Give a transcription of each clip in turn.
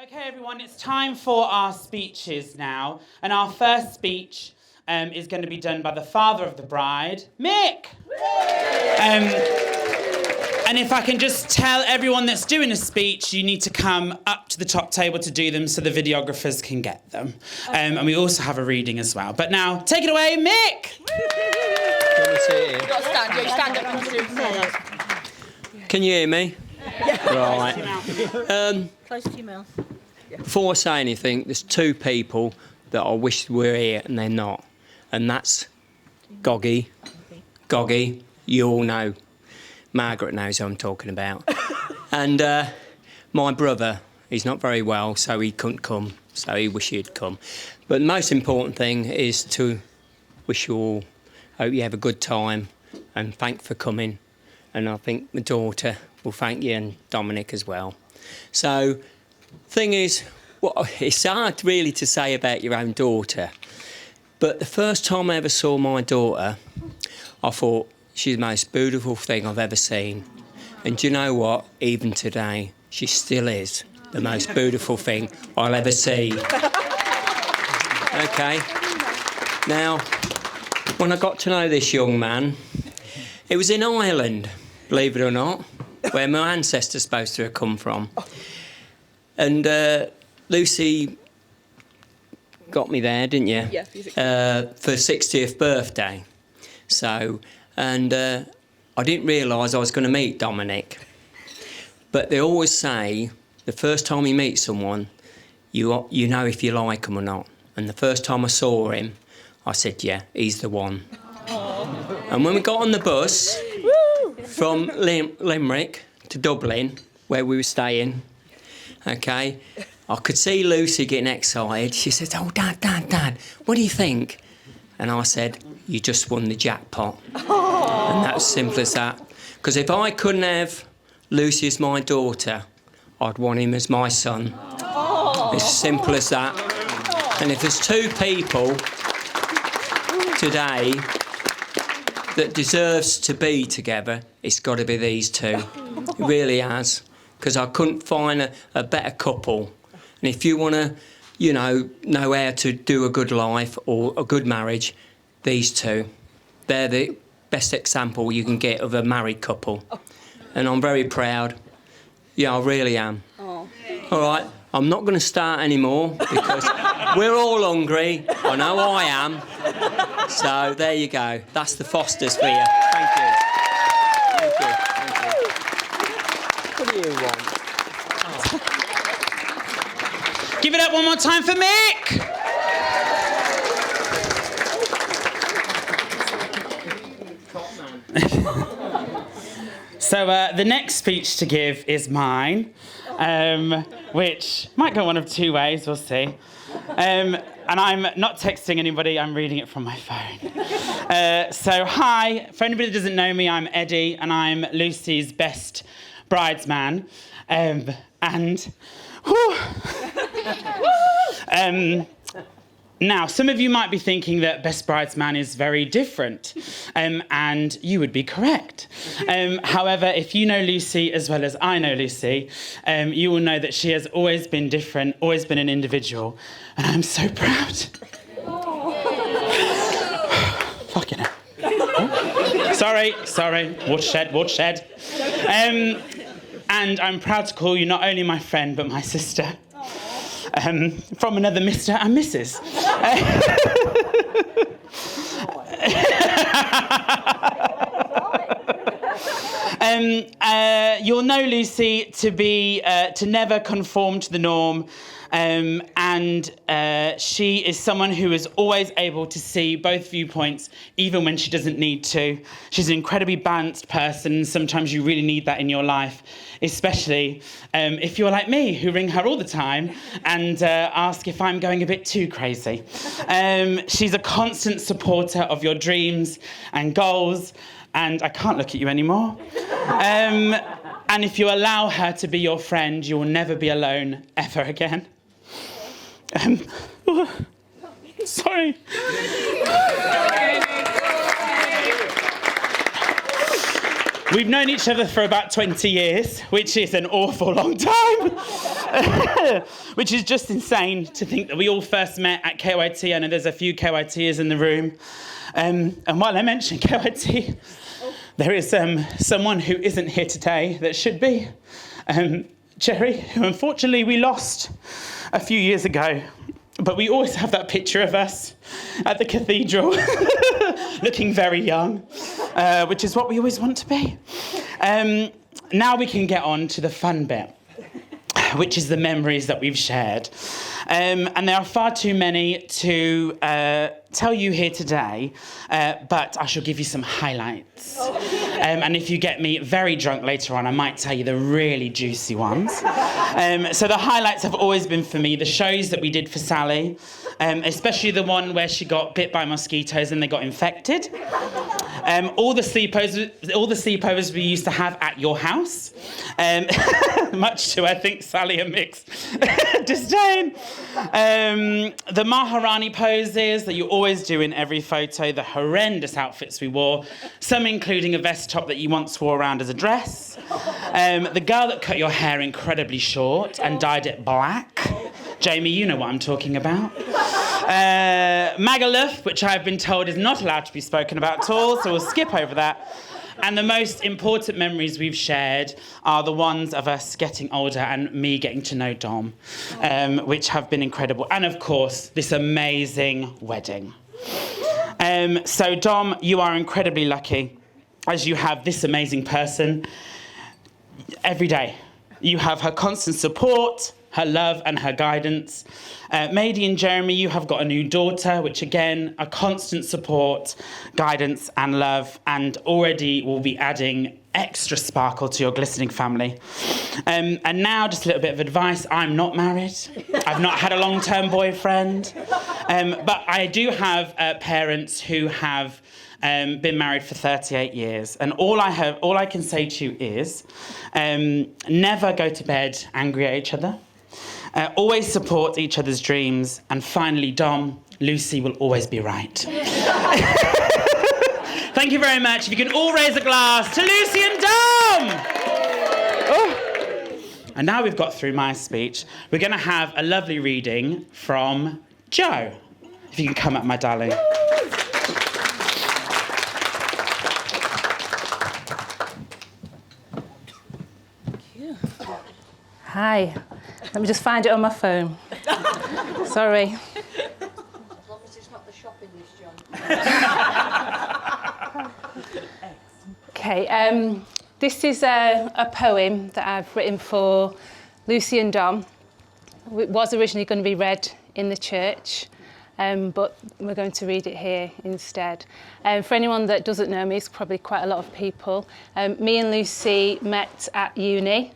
Okay, everyone, it's time for our speeches now. And our first speech is going to be done by the father of the bride, Mick. And if I can just tell everyone that's doing a speech, you need to come up to the top table to do them so the videographers can get them. And we also have a reading as well. But now, take it away, Mick! You've got to stand. You stand up and do it. Can you hear me? Right. Close to your mouth. Before I say anything, there's two people that I wish were here and they're not. And that's Goggy. Goggy, you all know. Margaret knows who I'm talking about. And my brother, he's not very well, so he couldn't come. So he wished he'd come. But the most important thing is to wish you all, hope you have a good time and thank for coming. And I think my daughter will thank you and Dominic as well. So, thing is, well, it's hard really to say about your own daughter. But the first time I ever saw my daughter, I thought, she's the most beautiful thing I've ever seen. And do you know what? Even today, she still is the most beautiful thing I'll ever see. OK. Now, when I got to know this young man, it was in Ireland, believe it or not, where my ancestors supposed to have come from. And Lucy got me there, didn't you? Yeah, for 60th birthday. So, and I didn't realise I was going to meet Dominic. But they always say, the first time you meet someone, you know if you like them or not. And the first time I saw him, I said, yeah, he's the one. Aww. And when we got on the bus from Limerick to Dublin, where we were staying, OK, I could see Lucy getting excited. She said, oh, Dad, what do you think? And I said, you just won the jackpot. Aww. And that's simple as that. Because if I couldn't have Lucy as my daughter, I'd want him as my son. Aww. It's simple as that. Aww. And if there's two people today that deserves to be together, it's got to be these two. It really has. Because I couldn't find a better couple. And if you want to, know how to do a good life or a good marriage, these two, they're the best example you can get of a married couple. And I'm very proud. Yeah, I really am. Oh. All right, I'm not going to start anymore because we're all hungry. I know I am. So there you go. That's the Fosters for you. Thank you. Thank you. Thank you. What do you want? Oh. Give it up one more time for Mick! So the next speech to give is mine, which might go one of two ways, we'll see. And I'm not texting anybody, I'm reading it from my phone. So hi, for anybody that doesn't know me, I'm Eddie, and I'm Lucy's best bridesman. Now, some of you might be thinking that best bridesman is very different, and you would be correct. However, if you know Lucy as well as I know Lucy, you will know that she has always been different, always been an individual, and I'm so proud. Fucking hell. Oh. Sorry, watershed. And I'm proud to call you not only my friend, but my sister. From another Mr. and Mrs. You'll know Lucy to never conform to the norm, and she is someone who is always able to see both viewpoints, even when she doesn't need to. She's an incredibly balanced person. Sometimes you really need that in your life, especially if you're like me, who ring her all the time and ask if I'm going a bit too crazy. She's a constant supporter of your dreams and goals, and I can't look at you anymore. And if you allow her to be your friend, you will never be alone ever again. Sorry. We've known each other for about 20 years, which is an awful long time. Which is just insane to think that we all first met at KYT. I know there's a few KYTers in the room. And while I mention KYT, there is someone who isn't here today that should be. Jerry, who unfortunately we lost a few years ago. But we always have that picture of us at the cathedral, looking very young, which is what we always want to be. Now we can get on to the fun bit, which is the memories that we've shared. And there are far too many to tell you here today, but I shall give you some highlights. And if you get me very drunk later on, I might tell you the really juicy ones. So the highlights have always been for me the shows that we did for Sally, especially the one where she got bit by mosquitoes and they got infected. All the sleepovers we used to have at your house, much to, I think, Sally and Mick's disdain. The Maharani poses that you always do in every photo, the horrendous outfits we wore, some including a vest top that you once wore around as a dress. The girl that cut your hair incredibly short and dyed it black. Jamie, you know what I'm talking about. Magaluf, which I've been told is not allowed to be spoken about at all, so we'll skip over that. And the most important memories we've shared are the ones of us getting older and me getting to know Dom, which have been incredible. And of course, this amazing wedding. So Dom, you are incredibly lucky as you have this amazing person every day. You have her constant support, her love and her guidance. Mady and Jeremy, you have got a new daughter, which again, a constant support, guidance and love, and already will be adding extra sparkle to your glistening family. And now, just a little bit of advice. I'm not married. I've not had a long-term boyfriend. But I do have parents who have been married for 38 years. And all I can say to you is, never go to bed angry at each other. Always support each other's dreams. And finally, Dom, Lucy will always be right. Thank you very much. If you can all raise a glass to Lucy and Dom. Oh. And now we've got through my speech, we're going to have a lovely reading from Jo. If you can come up, my darling. Hi. Let me just find it on my phone. Sorry. As long as it's not the shopping list, John. Okay, this is a poem that I've written for Lucy and Dom. It was originally going to be read in the church, but we're going to read it here instead. For anyone that doesn't know me, it's probably quite a lot of people. Me and Lucy met at uni.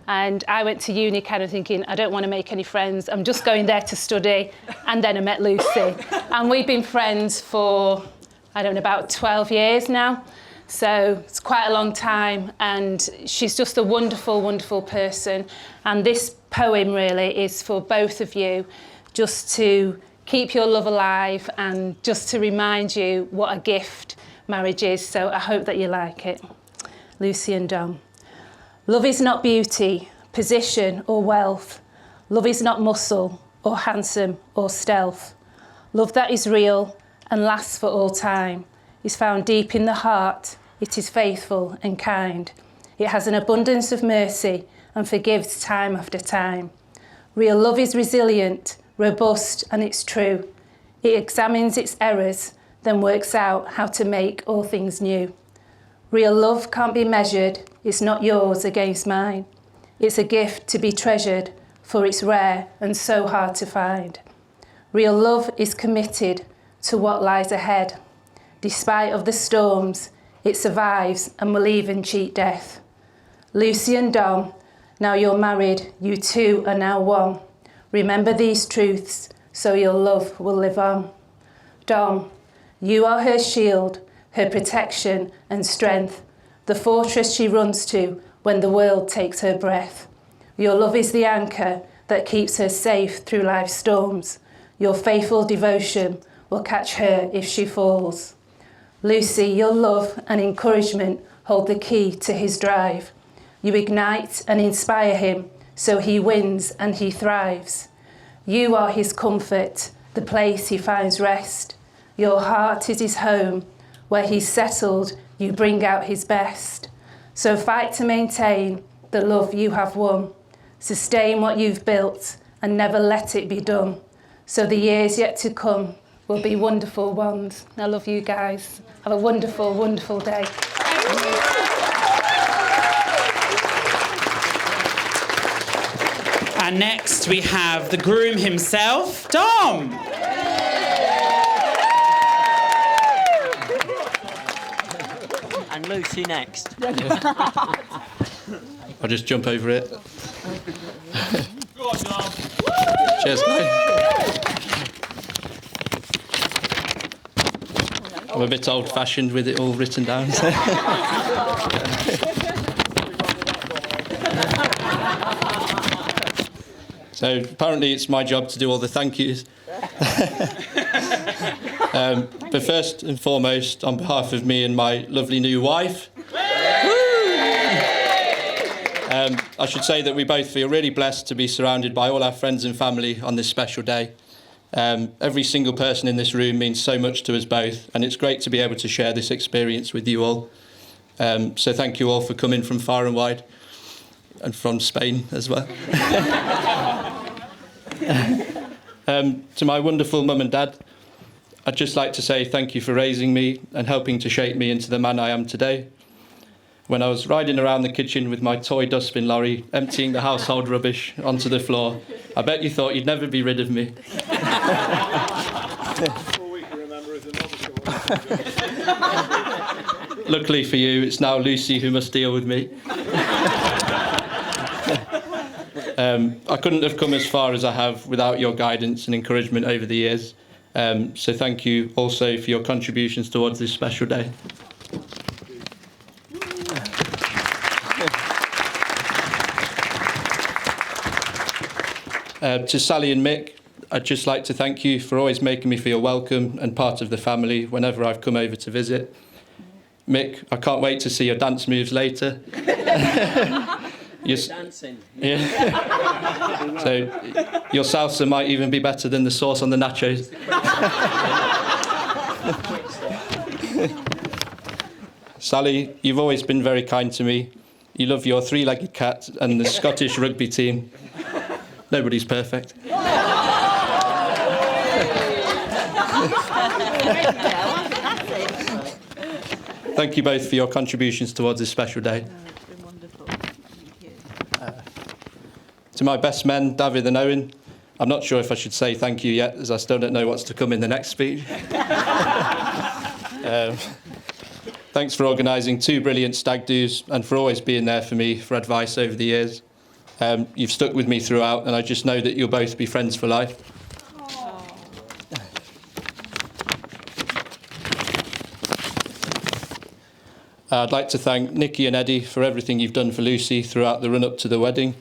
And I went to uni kind of thinking, I don't want to make any friends. I'm just going there to study. And then I met Lucy. And we've been friends for, I don't know, about 12 years now. So it's quite a long time. And she's just a wonderful, wonderful person. And this poem really is for both of you, just to keep your love alive and just to remind you what a gift marriage is. So I hope that you like it. Lucy and Dom. Love is not beauty, position or wealth. Love is not muscle or handsome or stealth. Love that is real and lasts for all time is found deep in the heart. It is faithful and kind. It has an abundance of mercy and forgives time after time. Real love is resilient, robust and it's true. It examines its errors, then works out how to make all things new. Real love can't be measured, it's not yours against mine. It's a gift to be treasured, for it's rare and so hard to find. Real love is committed to what lies ahead. Despite of the storms, it survives and will even cheat death. Lucy and Dom, now you're married, you two are now one. Remember these truths, so your love will live on. Dom, you are her shield, her protection and strength, the fortress she runs to when the world takes her breath. Your love is the anchor that keeps her safe through life's storms. Your faithful devotion will catch her if she falls. Lucy, your love and encouragement hold the key to his drive. You ignite and inspire him so he wins and he thrives. You are his comfort, the place he finds rest. Your heart is his home. Where he's settled, you bring out his best. So fight to maintain the love you have won. Sustain what you've built and never let it be done. So the years yet to come will be wonderful ones. I love you guys. Have a wonderful, wonderful day. And next we have the groom himself, Dom. And Lucy next. I'll just jump over it. Cheers, guys. I'm a bit old-fashioned with it all written down. So apparently it's my job to do all the thank yous. But first and foremost, on behalf of me and my lovely new wife, I should say that we both feel really blessed to be surrounded by all our friends and family on this special day. Every single person in this room means so much to us both, and it's great to be able to share this experience with you all. So thank you all for coming from far and wide, and from Spain as well. To my wonderful mum and dad, I'd just like to say thank you for raising me and helping to shape me into the man I am today. When I was riding around the kitchen with my toy dustbin lorry, emptying the household rubbish onto the floor, I bet you thought you'd never be rid of me. Luckily for you, it's now Lucy who must deal with me. I couldn't have come as far as I have without your guidance and encouragement over the years. So thank you also for your contributions towards this special day. To Sally and Mick, I'd just like to thank you for always making me feel welcome and part of the family whenever I've come over to visit. Mick, I can't wait to see your dance moves later. Dancing. Yeah. So your salsa might even be better than the sauce on the nachos. Sally, you've always been very kind to me. You love your three-legged cat and the Scottish rugby team. Nobody's perfect. Thank you both for your contributions towards this special day. To my best men, David and Owen, I'm not sure if I should say thank you yet, as I still don't know what's to come in the next speech. Thanks for organising 2 brilliant stag do's and for always being there for me for advice over the years. You've stuck with me throughout, and I just know that you'll both be friends for life. I'd like to thank Nikki and Eddie for everything you've done for Lucy throughout the run-up to the wedding.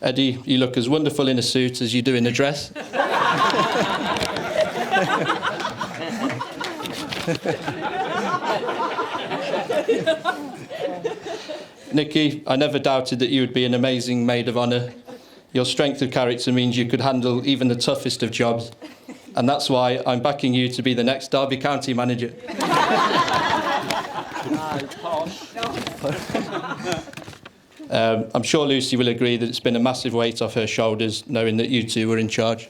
Eddie, you look as wonderful in a suit as you do in a dress. Nikki, I never doubted that you would be an amazing maid of honour. Your strength of character means you could handle even the toughest of jobs. And that's why I'm backing you to be the next Derby County manager. I'm sure Lucy will agree that it's been a massive weight off her shoulders knowing that you two were in charge.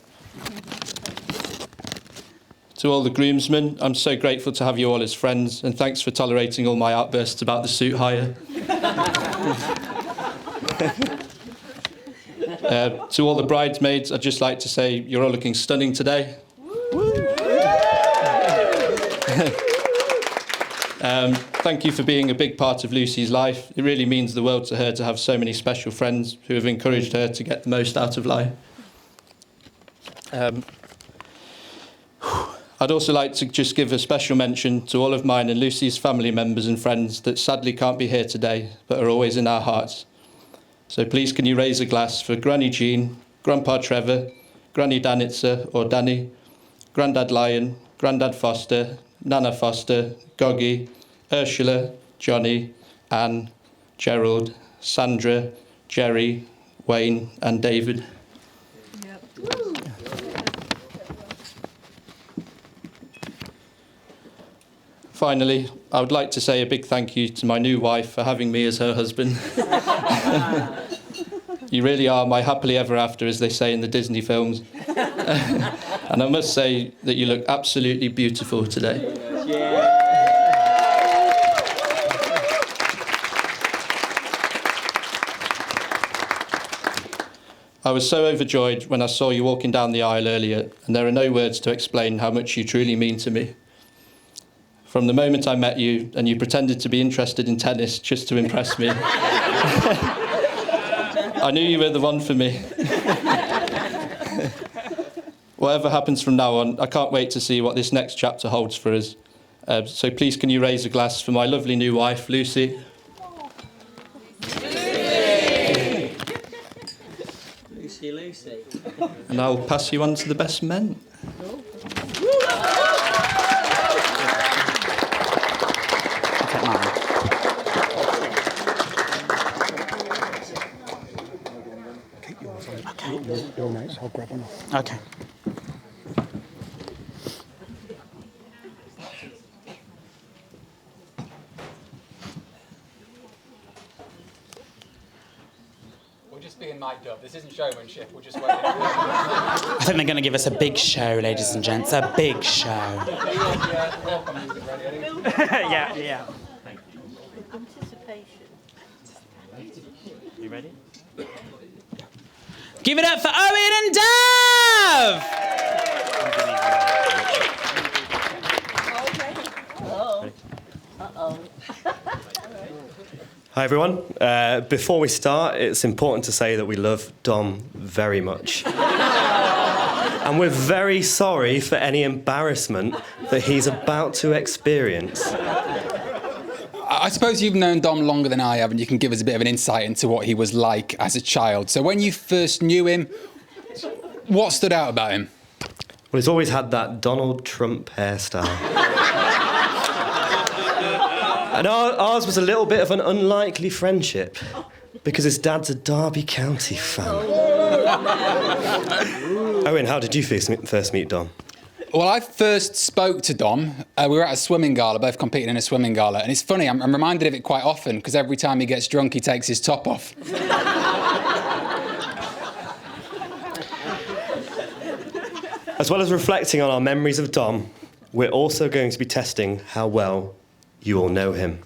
To all the groomsmen, I'm so grateful to have you all as friends, and thanks for tolerating all my outbursts about the suit hire. To all the bridesmaids, I'd just like to say you're all looking stunning today. Thank you for being a big part of Lucy's life. It really means the world to her to have so many special friends who have encouraged her to get the most out of life. I'd also like to just give a special mention to all of mine and Lucy's family members and friends that sadly can't be here today, but are always in our hearts. So please can you raise a glass for Granny Jean, Grandpa Trevor, Granny Danitzer or Danny, Grandad Lion, Grandad Foster, Nana Foster, Goggy, Ursula, Johnny, Anne, Gerald, Sandra, Jerry, Wayne and David. Finally, I would like to say a big thank you to my new wife for having me as her husband. You really are my happily ever after, as they say in the Disney films. And I must say that you look absolutely beautiful today. I was so overjoyed when I saw you walking down the aisle earlier, and there are no words to explain how much you truly mean to me. From the moment I met you, and you pretended to be interested in tennis just to impress me, I knew you were the one for me. Whatever happens from now on, I can't wait to see what this next chapter holds for us. So please can you raise a glass for my lovely new wife, Lucy. Lucy. And I'll pass you on to the best men. Your notes, I'll grab one. Okay. We're just being mic'd up. This isn't showmanship. We're just waiting. I think they're going to give us a big show, ladies and gents. A big show. Yeah, yeah. Anticipation. You ready? Give it up for Owen and Dav! Hi everyone. Before we start, it's important to say that we love Dom very much. And we're very sorry for any embarrassment that he's about to experience. I suppose you've known Dom longer than I have, and you can give us a bit of an insight into what he was like as a child. So when you first knew him, what stood out about him? Well, he's always had that Donald Trump hairstyle. And ours was a little bit of an unlikely friendship, because his dad's a Derby County fan. Owen, how did you first meet Dom? Well, I first spoke to Dom. We were at a swimming gala, both competing in a swimming gala. And it's funny, I'm reminded of it quite often, because every time he gets drunk, he takes his top off. As well as reflecting on our memories of Dom, we're also going to be testing how well you all know him.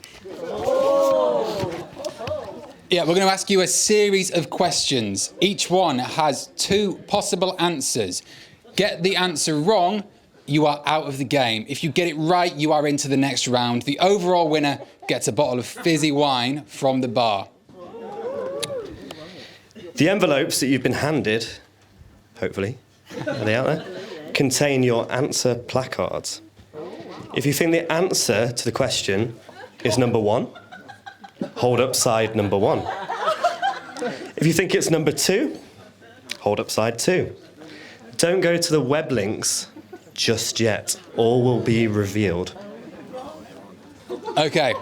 Yeah, we're going to ask you a series of questions. Each one has 2 possible answers. Get the answer wrong, you are out of the game. If you get it right, you are into the next round. The overall winner gets a bottle of fizzy wine from the bar. The envelopes that you've been handed, hopefully, are they out there, contain your answer placards. If you think the answer to the question is number 1, hold up side number 1. If you think it's number 2, hold up side 2. Don't go to the web links just yet. All will be revealed. OK.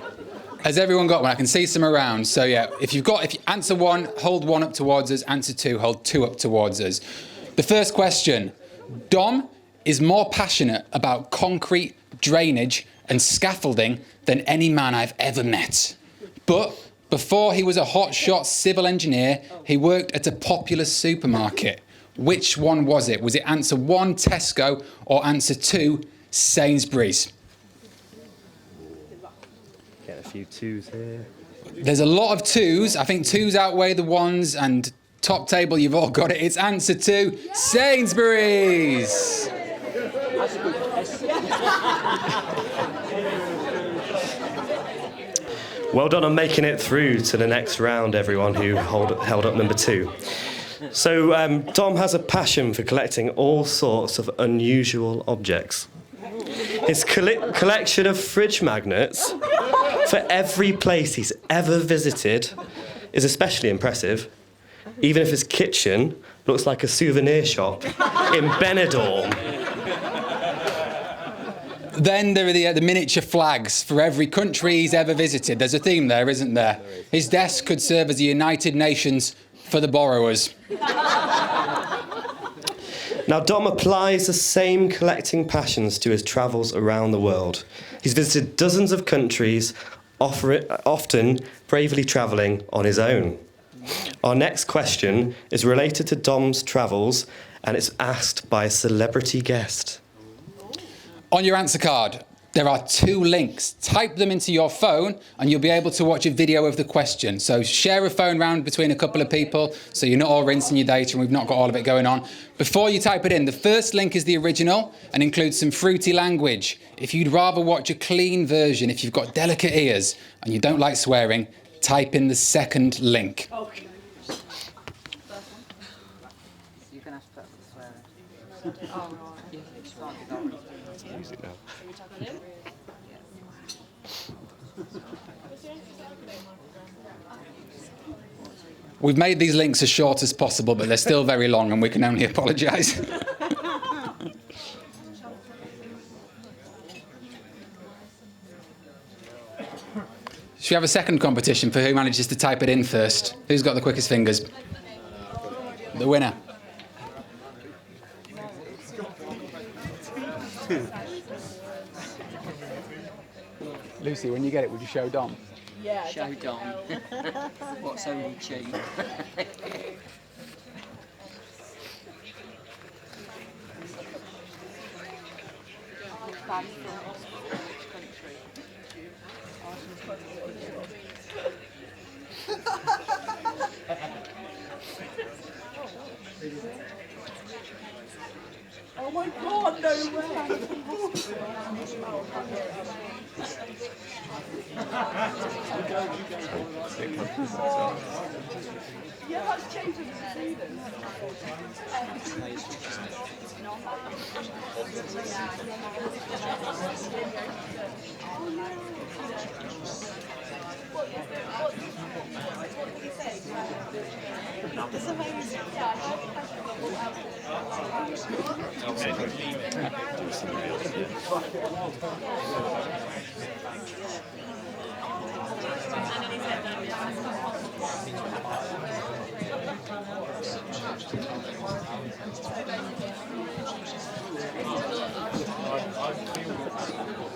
Has everyone got one? I can see some around. So, yeah, if you answer 1, hold 1 up towards us. Answer 2, hold 2 up towards us. The first question. Dom is more passionate about concrete, drainage and scaffolding than any man I've ever met. But before he was a hotshot civil engineer, he worked at a popular supermarket. Which one was it? Was it answer 1, Tesco, or answer 2, Sainsbury's? Get a few 2s here. There's a lot of 2s. I think 2s outweigh the 1s, and top table, you've all got it. It's answer 2, Sainsbury's. Well done on making it through to the next round, everyone who held up number 2. So Dom has a passion for collecting all sorts of unusual objects. His collection of fridge magnets for every place he's ever visited is especially impressive, even if his kitchen looks like a souvenir shop in Benidorm. Then there are the miniature flags for every country he's ever visited. There's a theme there, isn't there? His desk could serve as the United Nations for the borrowers. Now, Dom applies the same collecting passions to his travels around the world. He's visited dozens of countries, often bravely travelling on his own. Our next question is related to Dom's travels, and it's asked by a celebrity guest. On your answer card, there are 2 links. Type them into your phone and you'll be able to watch a video of the question. So share a phone round between a couple of people so you're not all rinsing your data and we've not got all of it going on. Before you type it in, the first link is the original and includes some fruity language. If you'd rather watch a clean version, if you've got delicate ears and you don't like swearing, type in the second link. Okay. You're going to have to put the swearing. Oh, right. Music now. We've made these links as short as possible, but they're still very long and we can only apologise. Should we have a second competition for who manages to type it in first? Who's got the quickest fingers? The winner. Lucy, when you get it, would you show Dom? Yeah. Show Dom. What's only cheap? Oh my God, no way! Yeah, that's changing the season.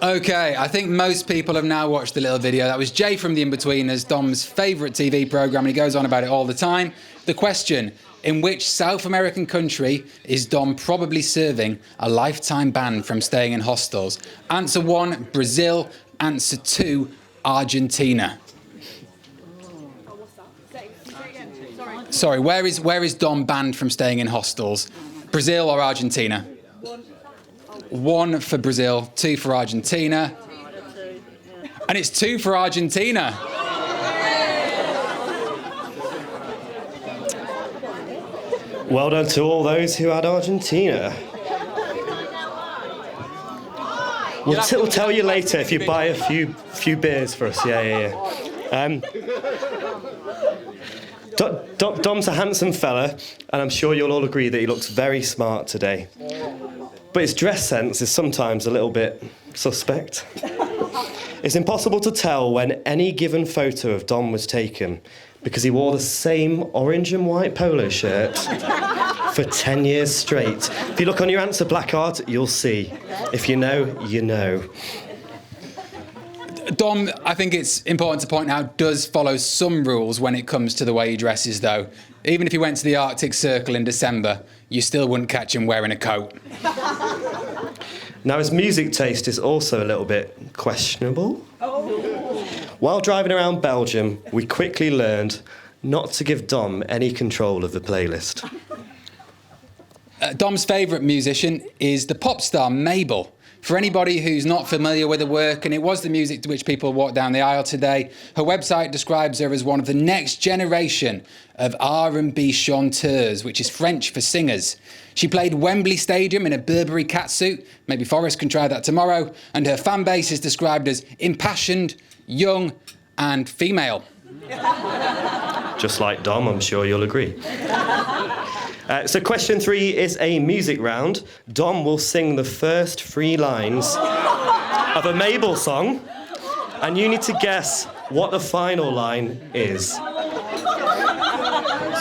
Okay, I think most people have now watched the little video. That was Jay from The Inbetweeners, Dom's favourite TV programme, and he goes on about it all the time. The question, in which South American country is Dom probably serving a lifetime ban from staying in hostels? Answer 1, Brazil. Answer 2, Argentina. Sorry, where is Dom banned from staying in hostels? Brazil or Argentina? 1 for Brazil, 2 for Argentina. And it's 2 for Argentina. Well done to all those who had Argentina. We'll tell you later if you buy a few beers for us. Yeah. Dom's a handsome fella, and I'm sure you'll all agree that he looks very smart today. But his dress sense is sometimes a little bit suspect. It's impossible to tell when any given photo of Dom was taken because he wore the same orange and white polo shirt for 10 years straight. If you look on your answer placard, you'll see. If you know, you know. Dom, I think it's important to point out, does follow some rules when it comes to the way he dresses, though. Even if he went to the Arctic Circle in December, you still wouldn't catch him wearing a coat. Now, his music taste is also a little bit questionable. While driving around Belgium, we quickly learned not to give Dom any control of the playlist. Dom's favourite musician is the pop star Mabel. For anybody who's not familiar with her work, and it was the music to which people walked down the aisle today, her website describes her as one of the next generation of R&B chanteurs, which is French for singers. She played Wembley Stadium in a Burberry catsuit. Maybe Forrest can try that tomorrow. And her fan base is described as impassioned, young, and female. Just like Dom, I'm sure you'll agree. So question 3 is a music round. Dom will sing the first 3 lines of a Mabel song, and you need to guess what the final line is.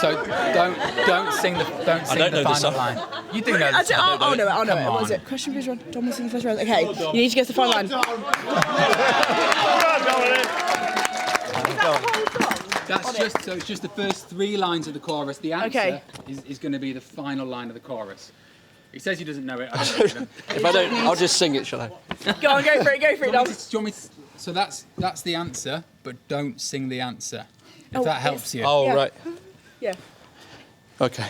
So don't sing the final line. You do know the song. I'll know it. What was it? Question first round. Dom was in the first round. Okay, you need to guess the final line. It's just the first 3 lines of the chorus. The answer is going to be the final line of the chorus. He says he doesn't know it. I don't know. If I don't, I'll just sing it, shall I? Go on, go for it, Dom. So that's the answer, but don't sing the answer. If that helps you. Oh, Yeah. right. Yeah. Okay.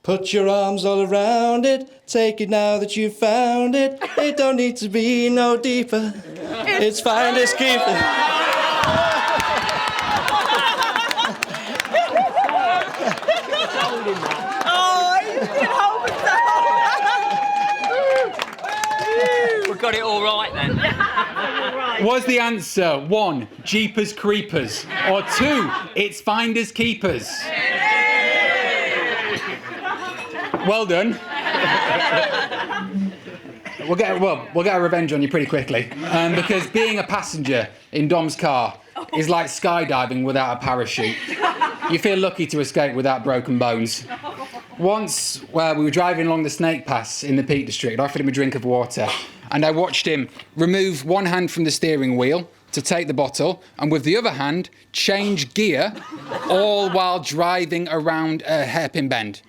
Put your arms all around it, take it now that you've found it. It don't need to be no deeper. It's finders keepers. We got it all right then. Was the answer 1, Jeepers Creepers, or 2, It's Finders Keepers? Well done. We'll get a revenge on you pretty quickly, because being a passenger in Dom's car is like skydiving without a parachute. You feel lucky to escape without broken bones. Once, we were driving along the Snake Pass in the Peak District. I offered him a drink of water, and I watched him remove one hand from the steering wheel to take the bottle, and with the other hand, change gear, all while driving around a hairpin bend.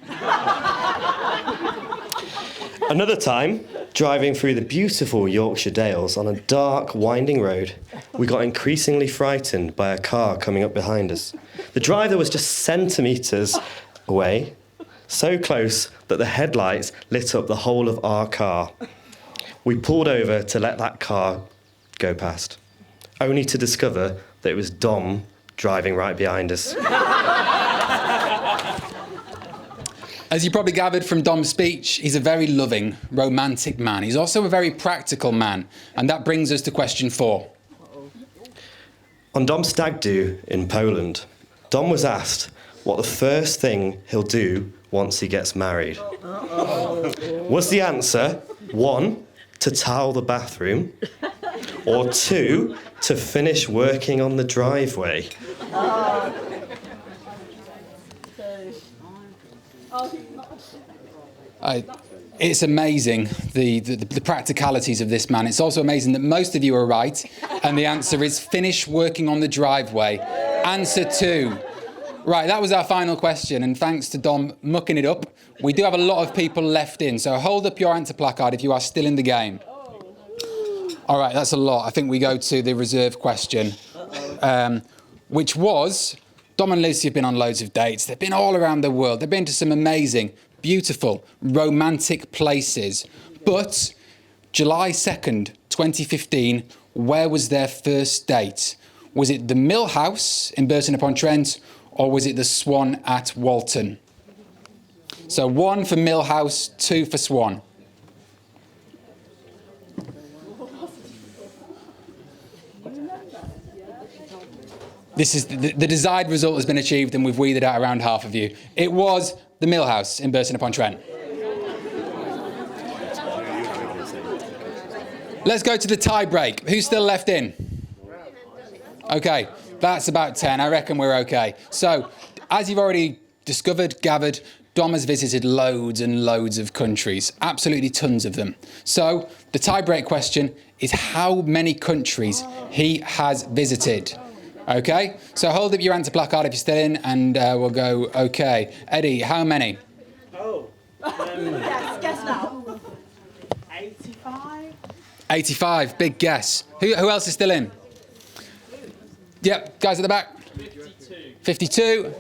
Another time, driving through the beautiful Yorkshire Dales on a dark, winding road, we got increasingly frightened by a car coming up behind us. The driver was just centimetres away, so close that the headlights lit up the whole of our car. We pulled over to let that car go past, only to discover that it was Dom driving right behind us. As you probably gathered from Dom's speech, he's a very loving, romantic man. He's also a very practical man, and that brings us to question 4. On Dom's stag do in Poland, Dom was asked what the first thing he'll do once he gets married. Was the answer 1, to tile the bathroom, or 2, to finish working on the driveway? It's amazing, the practicalities of this man. It's also amazing that most of you are right, and the answer is finish working on the driveway. Answer 2. Right, that was our final question, and thanks to Dom mucking it up, we do have a lot of people left in, so hold up your answer placard if you are still in the game. All right, that's a lot. I think we go to the reserve question, which was, Dom and Lucy have been on loads of dates. They've been all around the world. They've been to some amazing, beautiful, romantic places. But July 2nd, 2015, where was their first date? Was it the Mill House in Burton-upon-Trent, or was it the Swan at Walton? So 1 for Mill House, 2 for Swan. This is the desired result has been achieved, and we've weeded out around half of you. It was the Mill House in Burton-upon-Trent. Let's go to the tie break. Who's still left in? Okay, that's about 10. I reckon we're okay. So, as you've already discovered, gathered, Dom has visited loads and loads of countries, absolutely tons of them. So, the tie break question is how many countries he has visited. Okay, so hold up your answer placard if you're still in, and we'll go, okay. Eddie, how many? Guess now. 85. 85, big guess. Who else is still in? Yep, guys at the back. 52.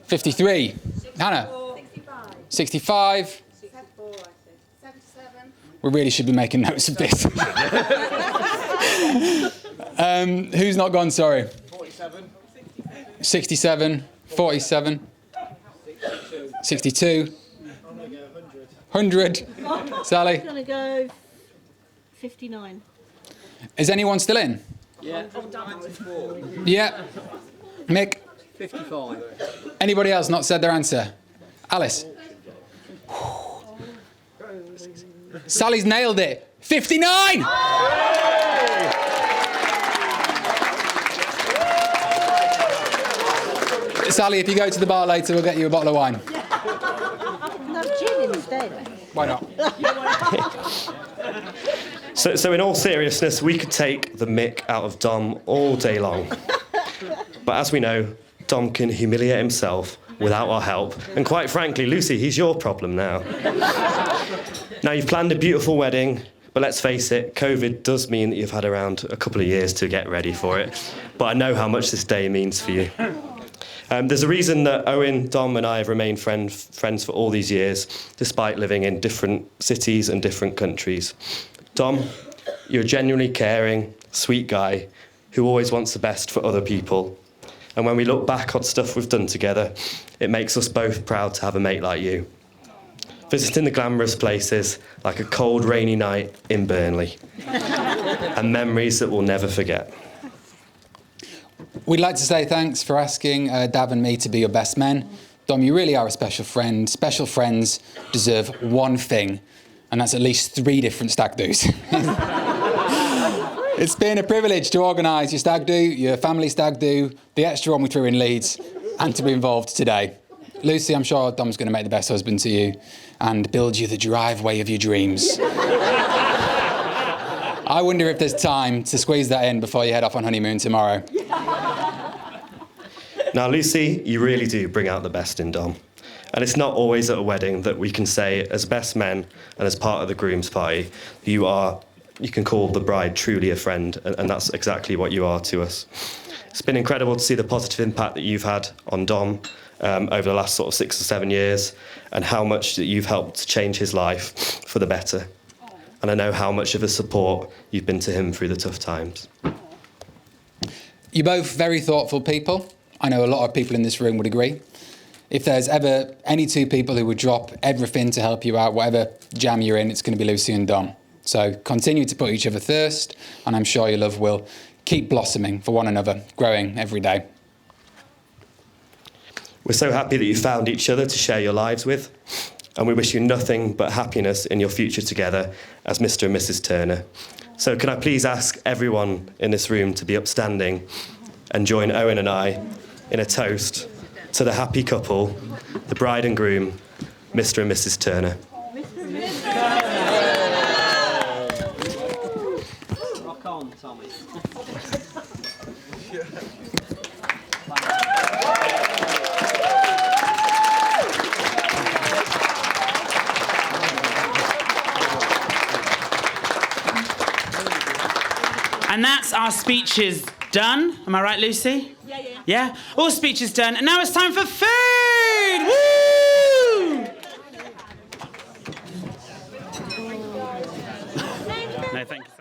53. Hannah? 65. 77. We really should be making notes of this. Who's not gone, sorry? 47. 67. 47. 62. 100. Sally? I'm going to go 59. Is anyone still in? Yeah. Yeah. Mick? 55. Anybody else not said their answer? Alice? Sally's nailed it. 59! Sally, if you go to the bar later, we'll get you a bottle of wine. No gin instead. Why not? So in all seriousness, we could take the mick out of Dom all day long. But as we know, Dom can humiliate himself without our help. And quite frankly, Lucy, he's your problem now. Now, you've planned a beautiful wedding, but let's face it, COVID does mean that you've had around a couple of years to get ready for it. But I know how much this day means for you. There's a reason that Owen, Dom and I have remained friends for all these years, despite living in different cities and different countries. Dom, you're a genuinely caring, sweet guy who always wants the best for other people. And when we look back on stuff we've done together, it makes us both proud to have a mate like you. Visiting the glamorous places like a cold, rainy night in Burnley. And memories that we'll never forget. We'd like to say thanks for asking Dav and me to be your best men. Dom, you really are a special friend. Special friends deserve one thing, and that's at least 3 different stag do's. It's been a privilege to organise your stag do, your family stag do, the extra one we threw in Leeds, and to be involved today. Lucy, I'm sure Dom's going to make the best husband to you and build you the driveway of your dreams. I wonder if there's time to squeeze that in before you head off on honeymoon tomorrow. Now, Lucy, you really do bring out the best in Dom. And it's not always at a wedding that we can say, as best men and as part of the groom's party, you can call the bride truly a friend, and that's exactly what you are to us. It's been incredible to see the positive impact that you've had on Dom over the last sort of 6 or 7 years, and how much that you've helped to change his life for the better. And I know how much of a support you've been to him through the tough times. You're both very thoughtful people. I know a lot of people in this room would agree. If there's ever any 2 people who would drop everything to help you out, whatever jam you're in, it's going to be Lucy and Dom. So continue to put each other first, and I'm sure your love will keep blossoming for one another, growing every day. We're so happy that you found each other to share your lives with, and we wish you nothing but happiness in your future together as Mr. and Mrs. Turner. So can I please ask everyone in this room to be upstanding and join Owen and I in a toast to the happy couple, the bride and groom, Mr. and Mrs. Turner. Rock on, Tommy. And that's our speeches done. Am I right, Lucy? Yeah. Yeah? All speeches done. And now it's time for food! Woo! No, thank you.